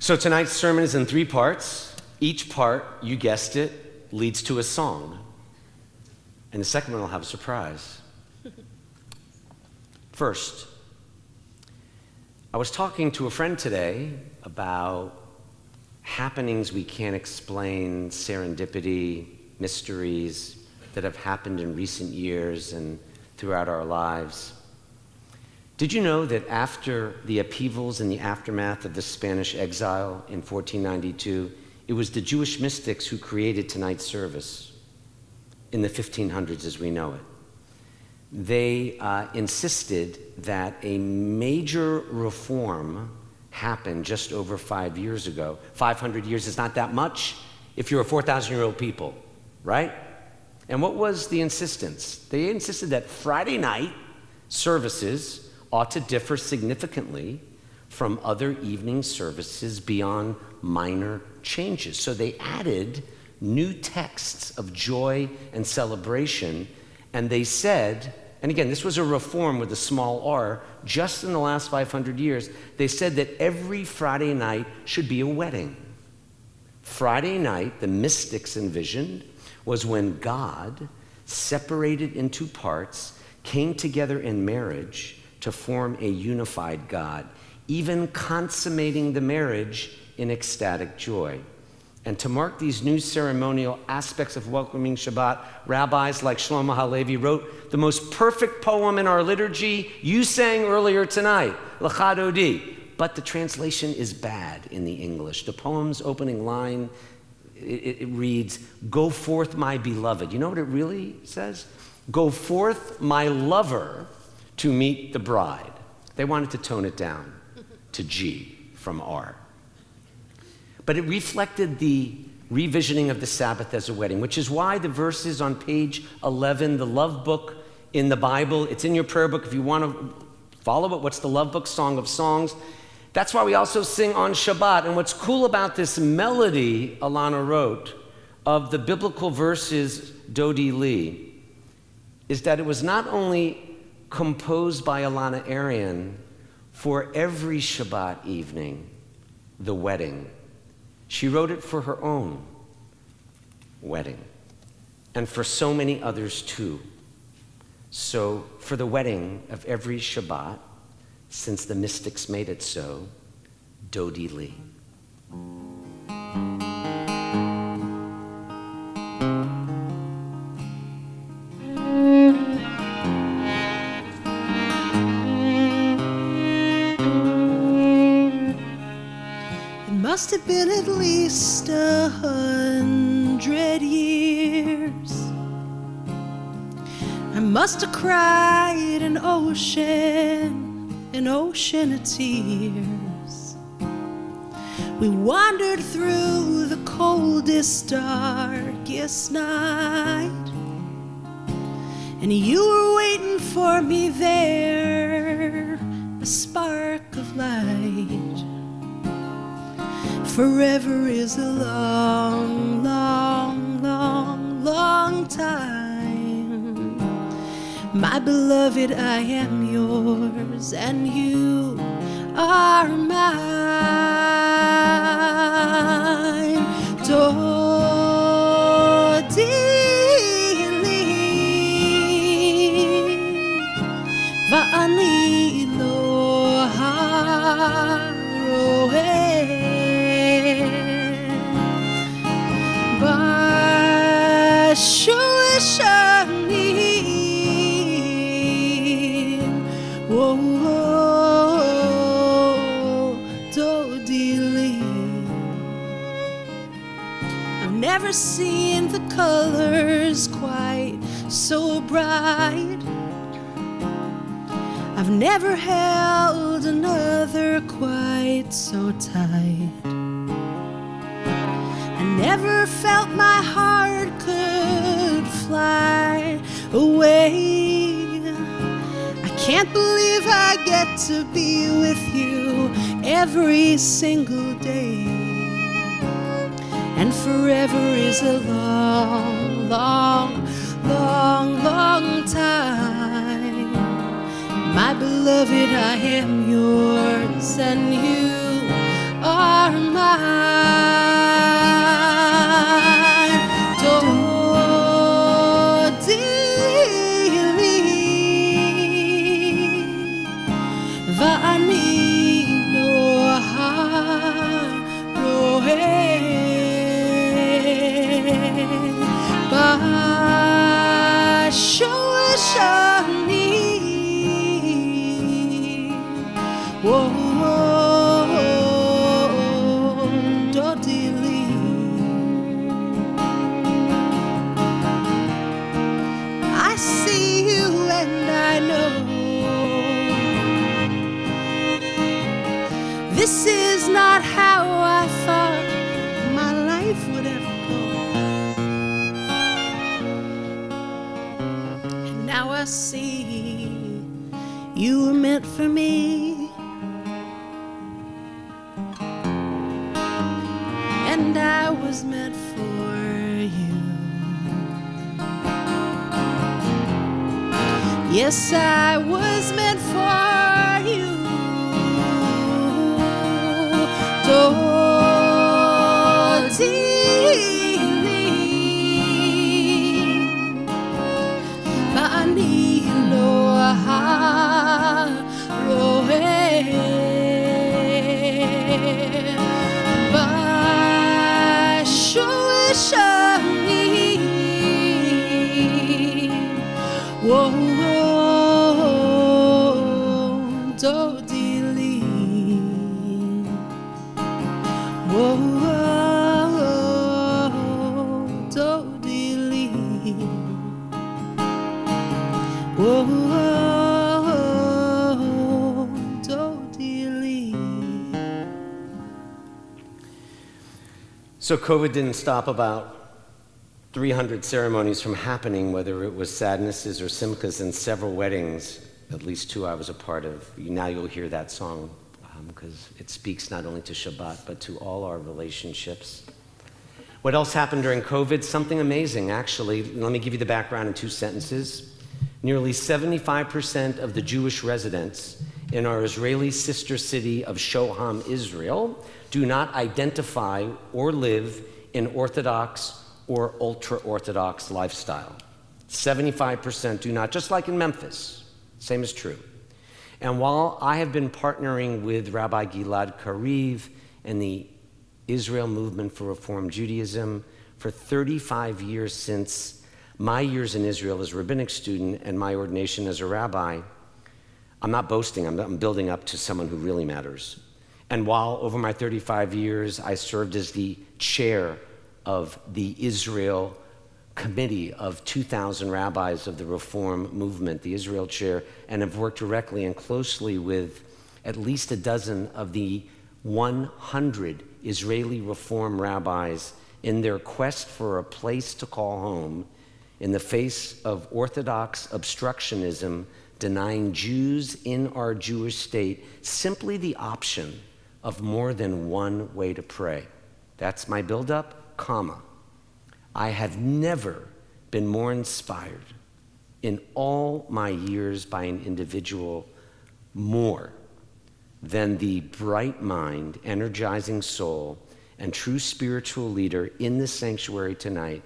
So tonight's sermon is in 3 parts. Each part, you guessed it, leads to a song. And the second one will have a surprise. First, I was talking to a friend today about happenings we can't explain, serendipity, mysteries that have happened in recent years and throughout our lives. Did you know that after the upheavals and the aftermath of the Spanish exile in 1492, it was the Jewish mystics who created tonight's service in the 1500s as we know it? They insisted that a major reform happened just over 5 years ago. 500 years is not that much if you're a 4,000-year-old people, right? And what was the insistence? They insisted that Friday night services ought to differ significantly from other evening services beyond minor changes. So they added new texts of joy and celebration, and they said, and again, this was a reform with a small r, just in the last 500 years, they said that every Friday night should be a wedding. Friday night, the mystics envisioned, was when God, separated into parts, came together in marriage to form a unified God, even consummating the marriage in ecstatic joy. And to mark these new ceremonial aspects of welcoming Shabbat, rabbis like Shlomo Halevi wrote the most perfect poem in our liturgy you sang earlier tonight, L'cha Dodi. But the translation is bad in the English. The poem's opening line, it reads, "Go forth, my beloved." You know what it really says? "Go forth, my lover, to meet the bride." They wanted to tone it down to G from R. But it reflected the revisioning of the Sabbath as a wedding, which is why the verses on page 11, the love book in the Bible, it's in your prayer book if you want to follow it. What's the love book? Song of Songs. That's why we also sing on Shabbat. And what's cool about this melody Elana wrote of the biblical verses Dodi Li is that it was not only composed by Elana Arian for every Shabbat evening, the wedding. She wrote it for her own wedding and for so many others too. So for the wedding of every Shabbat, since the mystics made it so, Dodi Li. Must have been at least 100 years. I must have cried an ocean of tears. We wandered through the coldest, darkest night, and you were waiting for me there, a spark of light. Forever is a long, long, long, long time. My beloved, I am yours, and you are mine. Dodi li, va'ani lo haroeh. I've never seen the colors quite so bright. I've never held another quite so tight. Never felt my heart could fly away. I can't believe I get to be with you every single day. And forever is a long, long, long, long time. My beloved, I am yours, and you are are mine. Dodili va'ani lo harohe ba'shoshani. Whoa, Dodili. I see you and I know this is not how I thought my life would ever go. And now I see you were meant for me, and I was meant for you. Yes, I was meant for you. Dodili ba'ani lo harohe ba'shoshani. Whoa, Dodili. Whoa, Dodili. Whoa, Dodili. So COVID didn't stop about 300 ceremonies from happening, whether it was sadnesses or simchas, and several weddings, at least 2 I was a part of. Now you'll hear that song because it speaks not only to Shabbat, but to all our relationships. What else happened during COVID? Something amazing, actually. Let me give you the background in 2 sentences. Nearly 75% of the Jewish residents in our Israeli sister city of Shoham, Israel, do not identify or live in Orthodox or ultra-Orthodox lifestyle. 75% do not, just like in Memphis. Same is true. And while I have been partnering with Rabbi Gilad Kariv and the Israel Movement for Reform Judaism for 35 years since my years in Israel as a rabbinic student and my ordination as a rabbi, I'm not boasting, I'm building up to someone who really matters. And while over my 35 years, I served as the chair of the Israel Committee of 2,000 rabbis of the Reform Movement, the Israel Chair, and have worked directly and closely with at least a dozen of the 100 Israeli Reform rabbis in their quest for a place to call home in the face of Orthodox obstructionism, denying Jews in our Jewish state simply the option of more than one way to pray. That's my build-up, comma. I have never been more inspired in all my years by an individual more than the bright mind, energizing soul, and true spiritual leader in the sanctuary tonight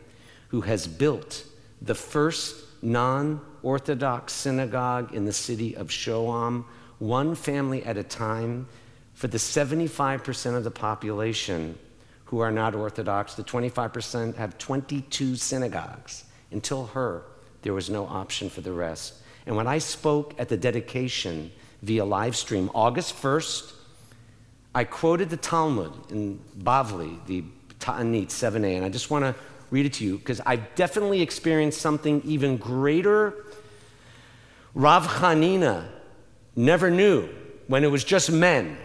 who has built the first non-Orthodox synagogue in the city of Shoham, one family at a time, for the 75% of the population who are not Orthodox. The 25% have 22 synagogues. Until her, there was no option for the rest. And when I spoke at the dedication via live stream, August 1st, I quoted the Talmud in Bavli, the Ta'anit 7a, and I just want to read it to you because I've definitely experienced something even greater. Rav Chanina never knew when it was just men.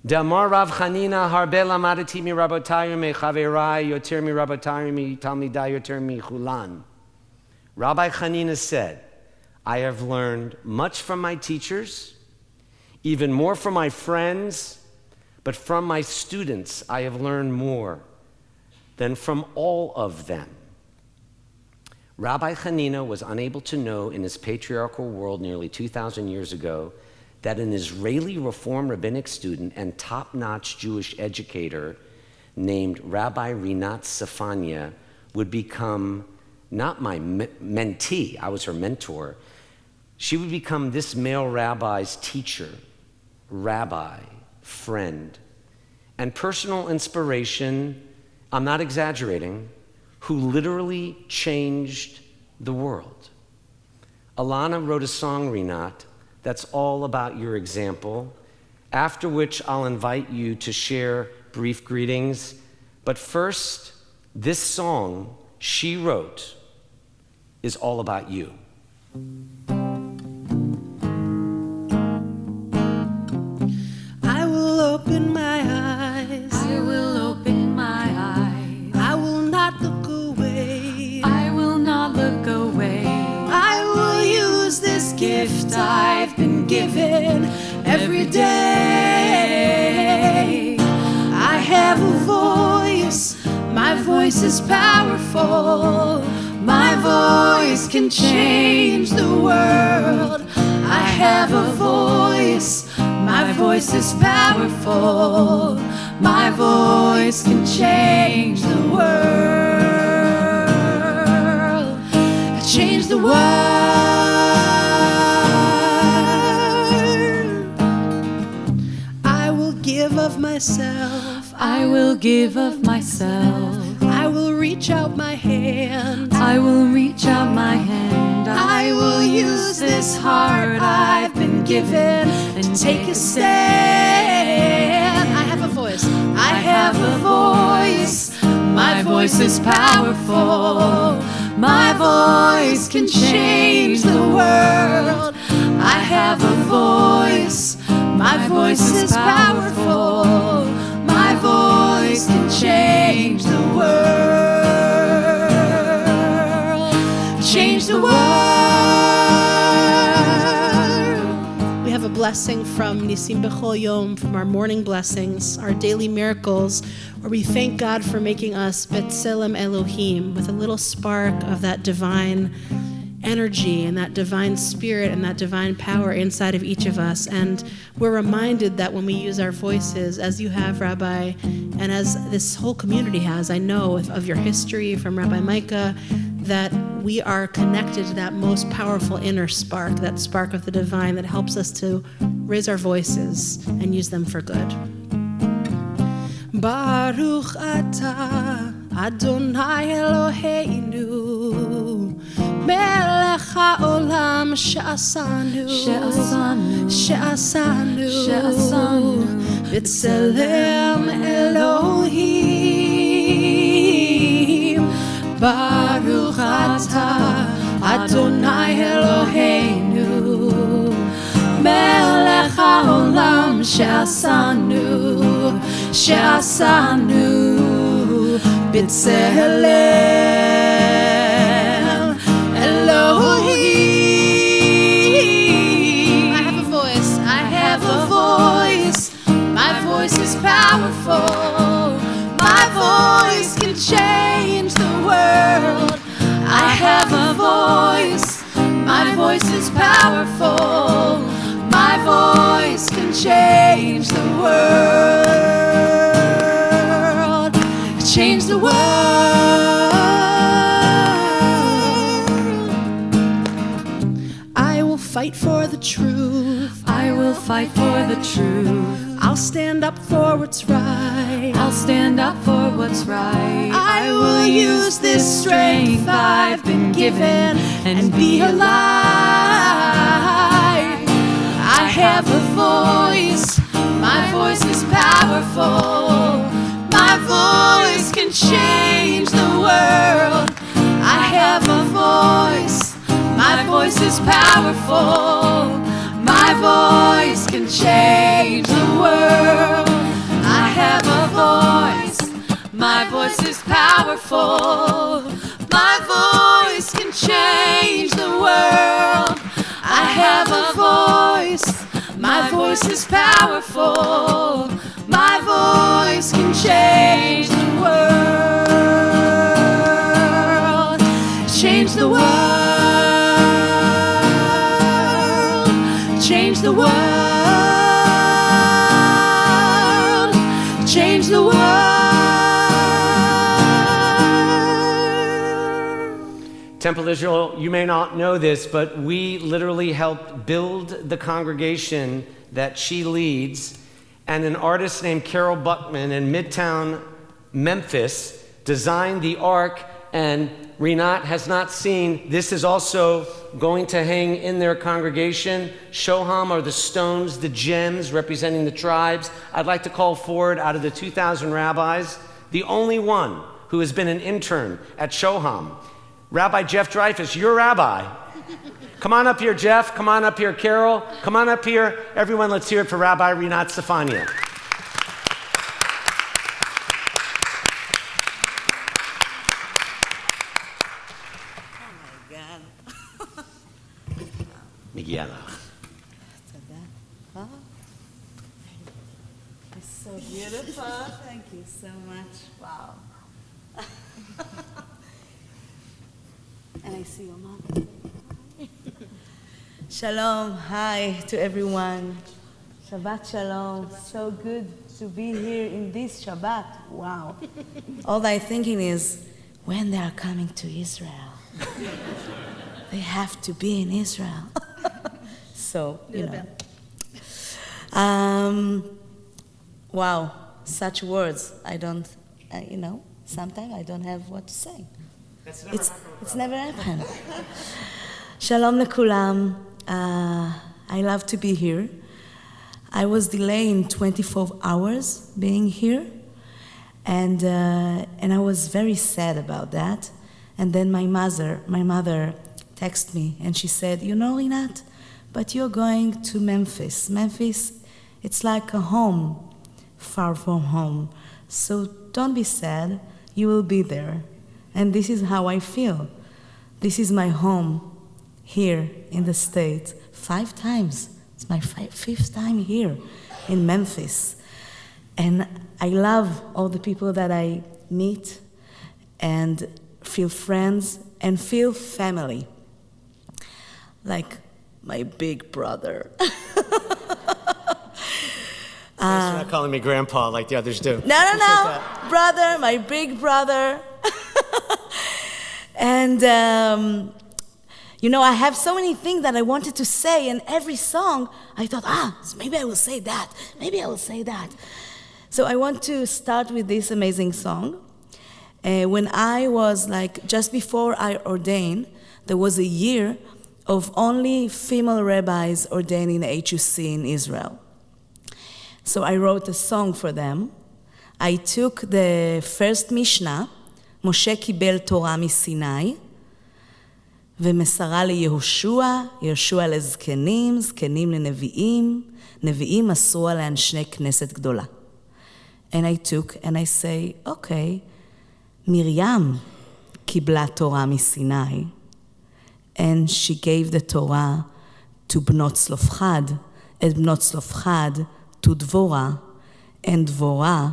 Damar Rav Chanina harbe lamadati mi rabotai mi chaverai yoter mi rabotai mi talmidai yoter mi chulan. Rabbi Chanina said, I have learned much from my teachers, even more from my friends, but from my students I have learned more than from all of them. Rabbi Chanina was unable to know in his patriarchal world nearly 2,000 years ago that an Israeli Reform rabbinic student and top-notch Jewish educator named Rabbi Rinat Safanya would become not my mentee, I was her mentor. She would become this male rabbi's teacher, rabbi, friend, and personal inspiration, I'm not exaggerating, who literally changed the world. Elana wrote a song, Rinat, that's all about your example, after which I'll invite you to share brief greetings. But first, this song she wrote is all about you. I will open my eyes. I will open my eyes. I will not look away. I will not look away. I will use this gift I've been given every day. I have a voice. My voice is powerful. My voice can change the world. I have a voice. My voice is powerful. My voice can change the world. Change the world. I will give of myself. I will give of myself. I will reach out my hand. I will reach out my hand. I will use this heart I've been given and take a stand. I have a voice. I have a voice. My voice is powerful. My voice can change the world. I have a voice. My voice is powerful. My voice can change the world. Change the world. We have a blessing from Nisim B'chol Yom, from our morning blessings, our daily miracles, where we thank God for making us B'Tselem Elohim, with a little spark of that divine energy and that divine spirit and that divine power inside of each of us. And we're reminded that when we use our voices, as you have, Rabbi, and as this whole community has, I know of your history from Rabbi Micah, that we are connected to that most powerful inner spark, that spark of the divine that helps us to raise our voices and use them for good. Baruch atah Adonai Eloheinu Melech haolam she'asanu B'Tselem Elohim Baruch atah Adonai Eloheinu Melech haolam she'asanu B'Tselem Elohim. I have a voice. I have a voice. My voice is powerful. My voice can change the world. I have a voice. My voice is powerful. My voice can change the world. Change the world. I will fight for the truth. I will fight for the truth. I'll stand up for what's right. I'll stand up for what's right. I will use this strength I've been given and be alive. I have a voice. My voice is powerful. My voice can change the world. I have a voice. My voice is powerful. My voice can change the world. I have a voice. My voice is powerful. My voice can change the world. I have a voice. My voice is powerful. My voice can change the world. Change the world. Change the world. change the world. Temple Israel, you may not know this, but we literally helped build the congregation that she leads, and an artist named Carol Buckman in Midtown Memphis designed the ark, and Rinat has not seen. This is also going to hang in their congregation. Shoham are the stones, the gems representing the tribes. I'd like to call forward, out of the 2,000 rabbis, the only one who has been an intern at Shoham, Rabbi Jeff Dreyfus. You're rabbi. Come on up here, Jeff. Come on up here, Carol. Come on up here. Everyone, let's hear it for Rabbi Rinat Stefania. מגיע לך. תודה. It's so beautiful. Thank you so much. Wow. And I see your mom. Shalom. Hi to everyone. Shabbat shalom. So good to be here in this Shabbat. Wow. All I'm thinking is, when they are coming to Israel, they have to be in Israel. So, you know. Wow, such words. I don't, sometimes I don't have what to say. It's never happened. Shalom lekulam. I love to be here. I was delayed 24 hours being here, and I was very sad about that. And then my mother texted me, and she said, "You know, Rinat, but you're going to Memphis. Memphis, it's like a home, far from home. So don't be sad. You will be there." And this is how I feel. This is my home here in the States. 5 times. It's my 5th time here in Memphis. And I love all the people that I meet and feel friends and feel family. Like my big brother. Thanks for not calling me grandpa like the others do. No. Brother, my big brother. And, I have so many things that I wanted to say, and every song, I thought, so maybe I will say that. Maybe I will say that. So I want to start with this amazing song. When I was just before I ordained, there was a year of only female rabbis ordained in HUC in Israel. So I wrote a song for them. I took the first Mishnah, Moshe קיבל תורה מסיני, ומסרה ליהושע, יהושע לזקנים, זקנים לנביאים, נביאים מסרו עליהן שני כנסת גדולה. And I took and I say, okay, מרים קיבלה תורה מסיני, and she gave the Torah to בנות צלופחד, את בנות צלופחד to דבורה, and דבורה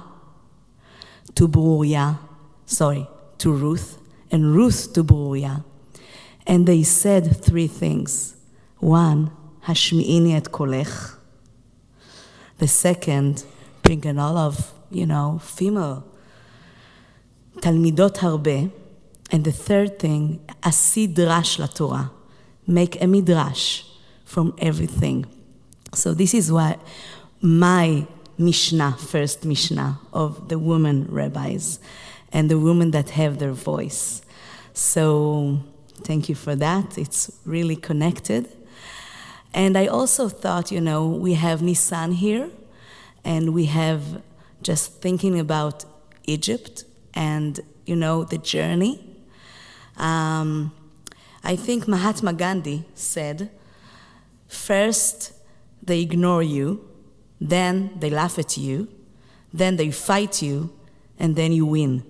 to ברוריה, to Ruth, and Ruth to ברוריה. And they said 3 things. 1, השמיעיני את קולך. The second, bring an all of, female תלמידות הרבה. And the third thing, עשי דרש לתורה. Make a midrash from everything. So this is what my Mishnah, first Mishnah of the women rabbis and the women that have their voice. So thank you for that. It's really connected. And I also thought, we have Nisan here, and we have just thinking about Egypt and, the journey. I think Mahatma Gandhi said, first they ignore you, then they laugh at you, then they fight you, and then you win.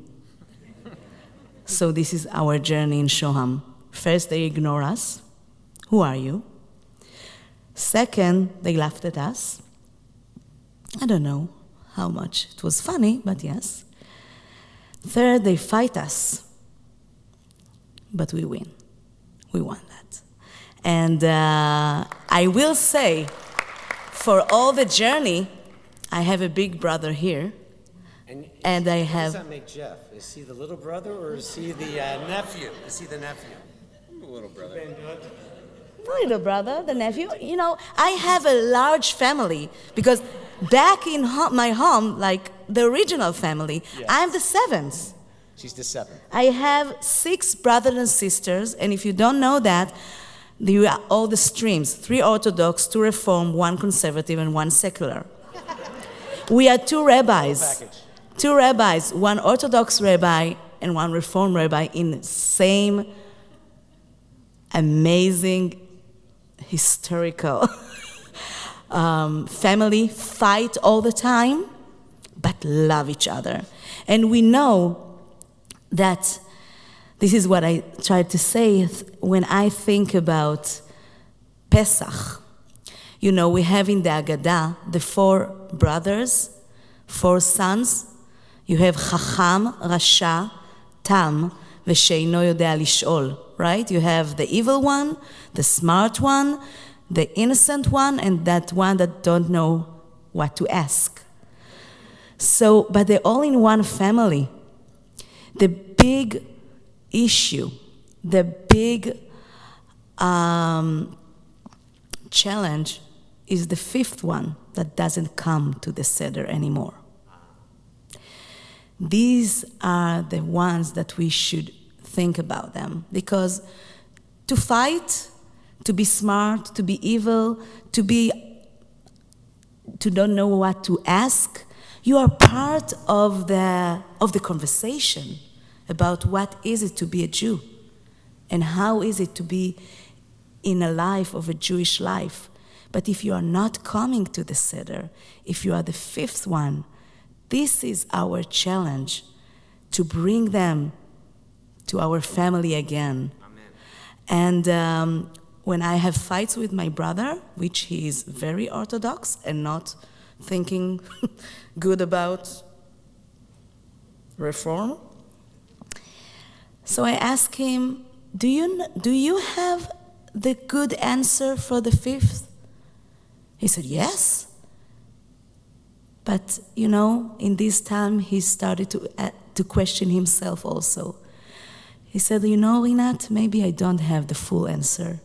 So this is our journey in Shoham. First they ignore us. Who are you? Second, they laughed at us. I don't know how much it was funny, but yes. Third, they fight us. But we win. We won that. And I will say, for all the journey, I have a big brother here. And I How have... does that make Jeff? Is he the little brother or is he the nephew? Is he the nephew? I'm the little brother. The little brother, the nephew. You know, I have a large family because back in my home, like the original family, I'm the seventh. She's the seventh. I have 6 brothers and sisters, and if you don't know that, you are all the streams, 3 Orthodox, 2 Reform, 1 Conservative, and 1 Secular. We are 2 rabbis. 2 rabbis, 1 Orthodox rabbi and 1 Reform rabbi in the same amazing, historical family, fight all the time, but love each other. And we know that this is what I tried to say when I think about Pesach. You know, we have in the Agadah the 4 brothers, 4 sons. You have Chacham, Rasha, Tam, Vesheino Yodea Lish'ol, right? You have the evil one, the smart one, the innocent one, and that one that don't know what to ask. So, but they're all in one family. The big issue, the big challenge is the 5th one that doesn't come to the Seder anymore. These are the ones that we should think about them, because to fight, to be smart, to be evil, to don't know what to ask, you are part of the conversation about what is it to be a Jew and how is it to be in a life of a Jewish life. But if you are not coming to the Seder, if you are the 5th one, this is our challenge, to bring them to our family again. Amen. And when I have fights with my brother, which he is very Orthodox and not thinking good about reform, so I ask him, do you have the good answer for the 5th? He said, yes. But, you know, in this time, he started to question himself also. He said, you know, Rinat, maybe I don't have the full answer.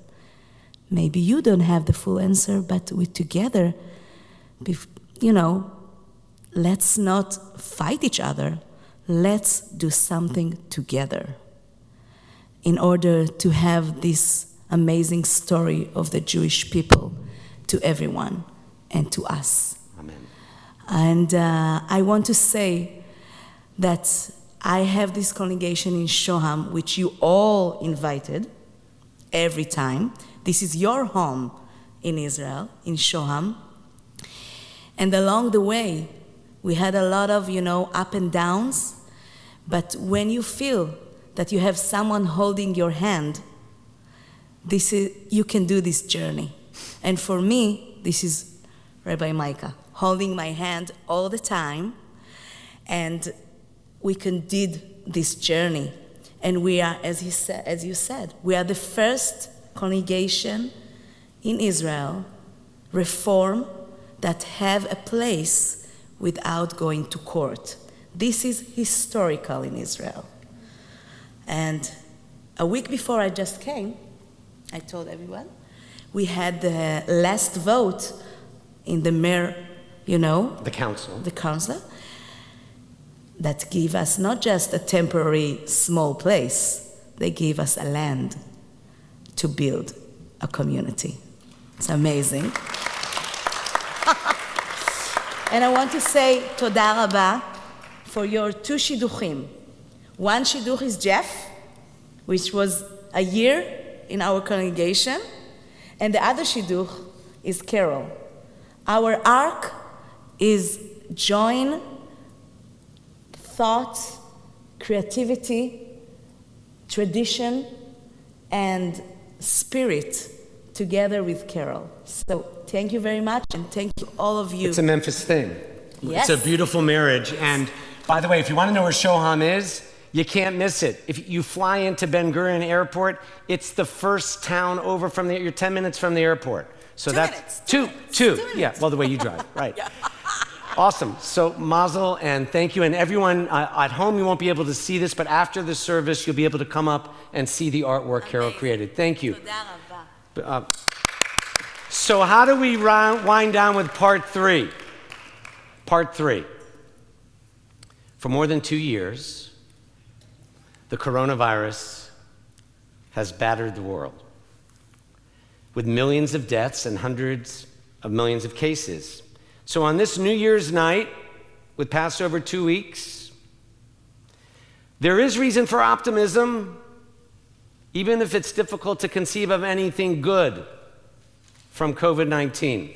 Maybe you don't have the full answer, but we together, you know, let's not fight each other. Let's do something together in order to have this amazing story of the Jewish people to everyone and to us. Amen. And I want to say that I have this congregation in Shoham, which you all invited every time. This is your home in Israel, in Shoham. And along the way, we had a lot of, you know, up and downs. But when you feel that you have someone holding your hand, you can do this journey. And for me, this is Rabbi Micah, holding my hand all the time, and we can do this journey. And we are, as you said, we are the first congregation in Israel, Reform, that have a place without going to court. This is historical in Israel. And a week before I just came, I told everyone, we had the last vote in the mayor, you know, The council. that gave us not just a temporary small place, they gave us a land to build a community. It's amazing. And I want to say toda rabba for your 2 shidduchim. One shidduch is Jeff, which was a year in our congregation, and the other shidduch is Carol. Our arc is join thought, creativity, tradition, and spirit together with Carol. So thank you very much, and thank you all of you. It's a Memphis thing. Yes. It's a beautiful marriage. And by the way, if you want to know where Shoham is, you can't miss it. If you fly into Ben Gurion Airport, it's the first town over from you're 10 minutes from the airport. So 2 that's minutes. two. 2 minutes. Yeah, well, the way you drive, right. Awesome. So mazel and thank you. And everyone at home, you won't be able to see this, but after the service, you'll be able to come up and see the artwork Carol created. Thank you. So how do we wind down with part 3? Part 3. For more than 2 years, the coronavirus has battered the world with millions of deaths and hundreds of millions of cases. So on this New Year's night, with Passover 2 weeks, there is reason for optimism, even if it's difficult to conceive of anything good from COVID-19.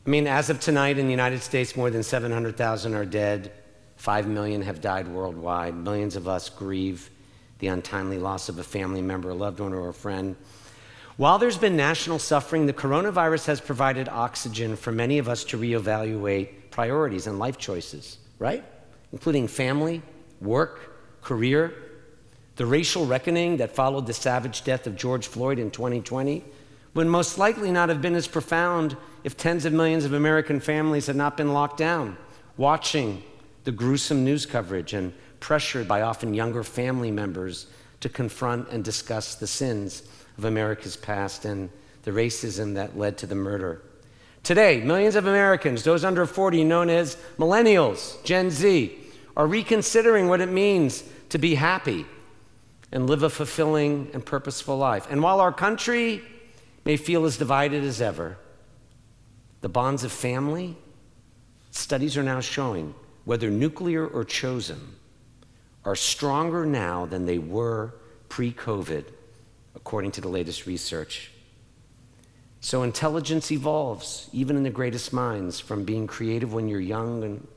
I mean, as of tonight in the United States, more than 700,000 are dead. 5 million have died worldwide. Millions of us grieve the untimely loss of a family member, a loved one, or a friend. While there's been national suffering, the coronavirus has provided oxygen for many of us to reevaluate priorities and life choices, right? Including family, work, career. The racial reckoning that followed the savage death of George Floyd in 2020 would most likely not have been as profound if tens of millions of American families had not been locked down, watching the gruesome news coverage and pressured by often younger family members to confront and discuss the sins of America's past and the racism that led to the murder. Today, millions of Americans, those under 40, known as millennials, Gen Z, are reconsidering what it means to be happy and live a fulfilling and purposeful life. And while our country may feel as divided as ever, the bonds of family, studies are now showing, whether nuclear or chosen, are stronger now than they were pre-COVID, according to the latest research. So intelligence evolves, even in the greatest minds, from being creative when you're young and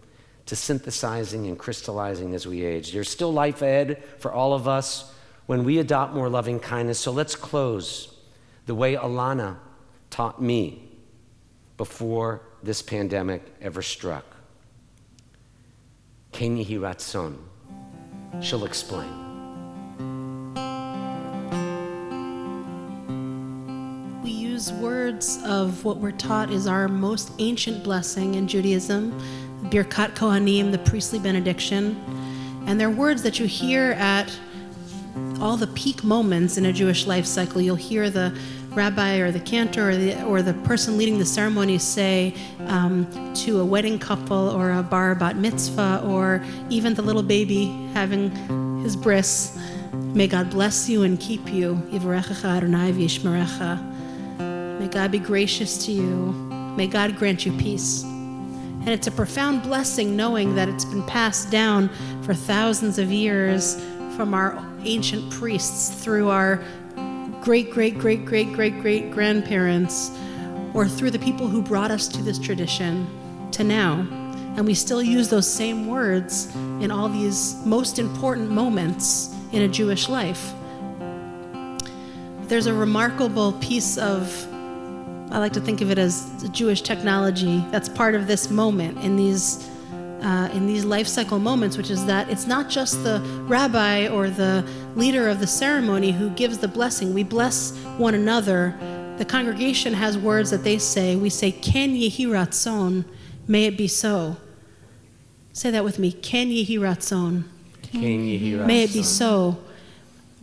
to synthesizing and crystallizing as we age. There's still life ahead for all of us when we adopt more loving kindness. So let's close the way Elana taught me before this pandemic ever struck. Ken Yehi Ratzon. She'll explain. We use words of what we're taught is our most ancient blessing in Judaism, Birkat Kohanim, the priestly benediction. And they're words that you hear at all the peak moments in a Jewish life cycle. You'll hear the rabbi or the cantor or the person leading the ceremony say to a wedding couple or a bar bat mitzvah or even the little baby having his bris, may God bless you and keep you. Yivarechecha Adonai v'yishmerecha. May God be gracious to you. May God grant you peace. And it's a profound blessing knowing that it's been passed down for thousands of years from our ancient priests through our great-great-great-great-great-great-grandparents or through the people who brought us to this tradition to now. And we still use those same words in all these most important moments in a Jewish life. There's a remarkable piece of, I like to think of it as Jewish technology that's part of this moment in these life cycle moments, which is that it's not just the rabbi or the leader of the ceremony who gives the blessing. We bless one another. The congregation has words that they say. We say, Ken Yehi Ratzon, may it be so. Say that with me, Ken Yehi Ratzon. Ken Yehi Ratzon. May it be so.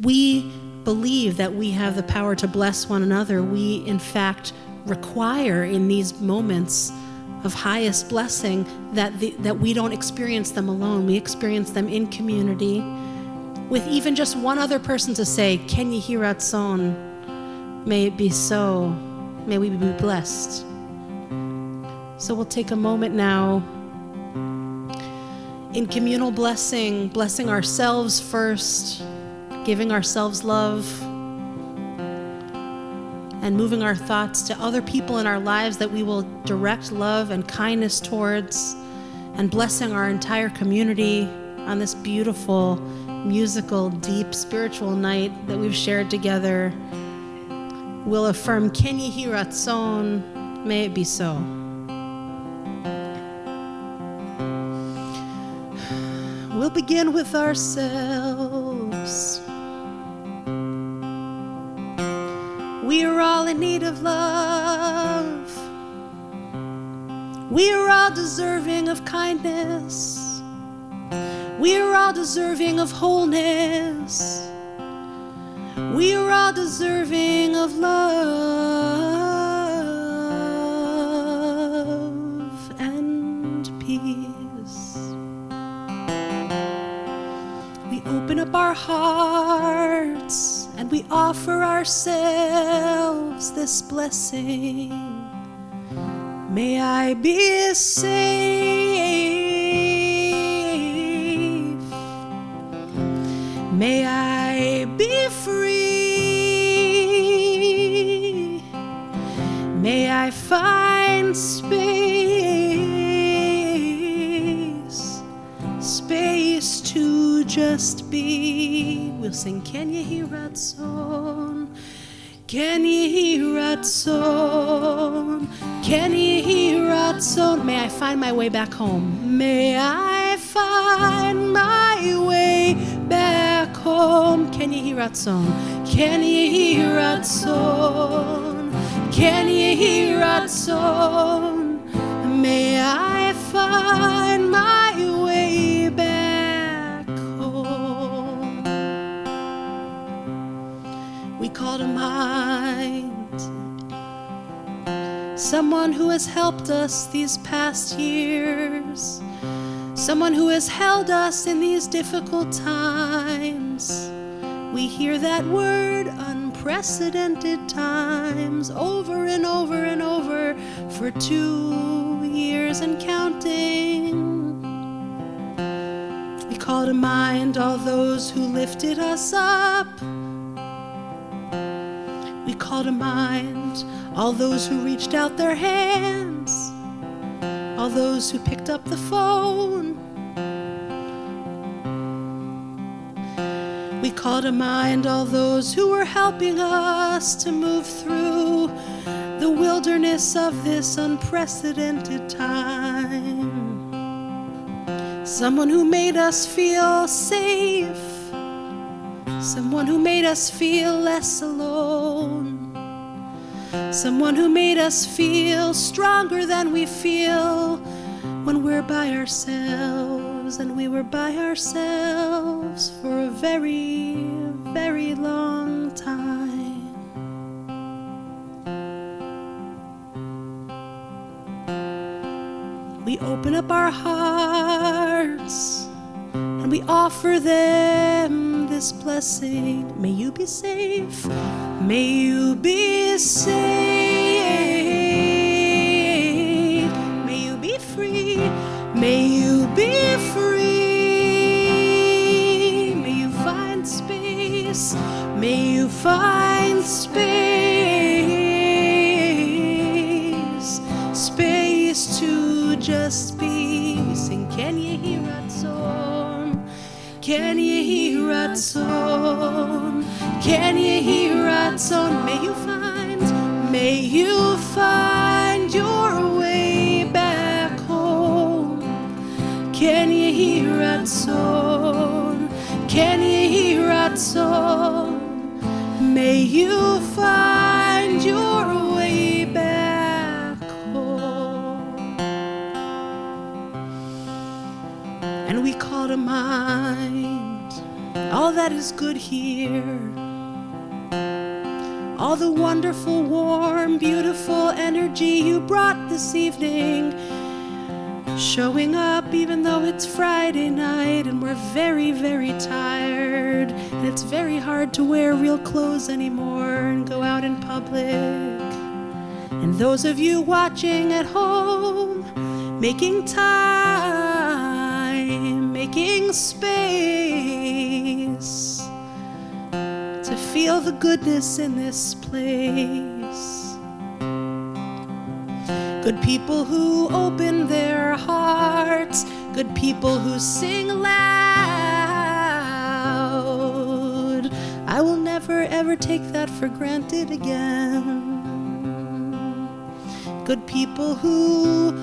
We believe that we have the power to bless one another. We, in fact, require in these moments of highest blessing that we don't experience them alone. We experience them in community with even just one other person to say, Ken Yehi Ratzon, may it be so. May we be blessed. So we'll take a moment now in communal blessing, blessing ourselves first, giving ourselves love, and moving our thoughts to other people in our lives that we will direct love and kindness towards, and blessing our entire community on this beautiful, musical, deep, spiritual night that we've shared together. We'll affirm, Ken Yehi Ratzon, may it be so. We'll begin with ourselves. We are all in need of love. We are all deserving of kindness. We are all deserving of wholeness. We are all deserving of love and peace. We open up our hearts and we offer ourselves this blessing. May I be safe. May I be free. May I find space to just be. We'll sing Ken Yehi Ratzon, Ken Yehi Ratzon, Ken Yehi Ratzon. May I find my way back home. May I find my way back home. Ken Yehi Ratzon, Ken Yehi Ratzon, Ken Yehi Ratzon. May I find my way back home. We call to mind someone who has helped us these past years, someone who has held us in these difficult times. We hear that word, unprecedented times, over and over and over for 2 years and counting. We call to mind all those who lifted us up. We call to mind all those who reached out their hands, all those who picked up the phone. We call to mind all those who were helping us to move through the wilderness of this unprecedented time. Someone who made us feel safe, someone who made us feel less alone, someone who made us feel stronger than we feel when we're by ourselves. And we were by ourselves for a very, very long time. We open up our hearts and we offer them this blessing. May you be safe. May you be saved. May you be free. May you be free. May you find space. May you find space to just be. We sing Ken Yehi Ratzon, Ken Yehi Ratzon, Ken Yehi Ratzon. May you find your way back home. Ken Yehi Ratzon, Ken Yehi Ratzon. May you find your way back home. And we call to mind all that is good here, all the wonderful, warm, beautiful energy you brought this evening, showing up even though it's Friday night and we're very, very tired and it's very hard to wear real clothes anymore and go out in public. And those of you watching at home, making time, making space to feel the goodness in this place. Good people who open their hearts, good people who sing loud. I will never ever take that for granted again. Good people who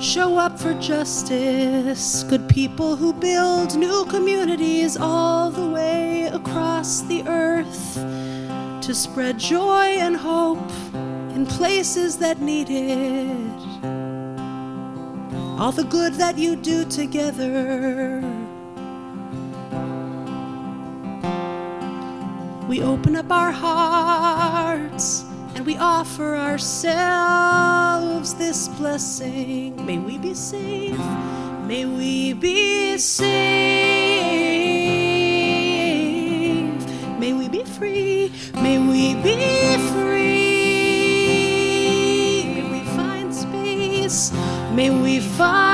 show up for justice, good people who build new communities all the way across the earth to spread joy and hope in places that need it. all the good that you do together. We open up our hearts and we offer ourselves this blessing. May we be safe, may we be safe, may we be free, may we be free, may we find space, may we find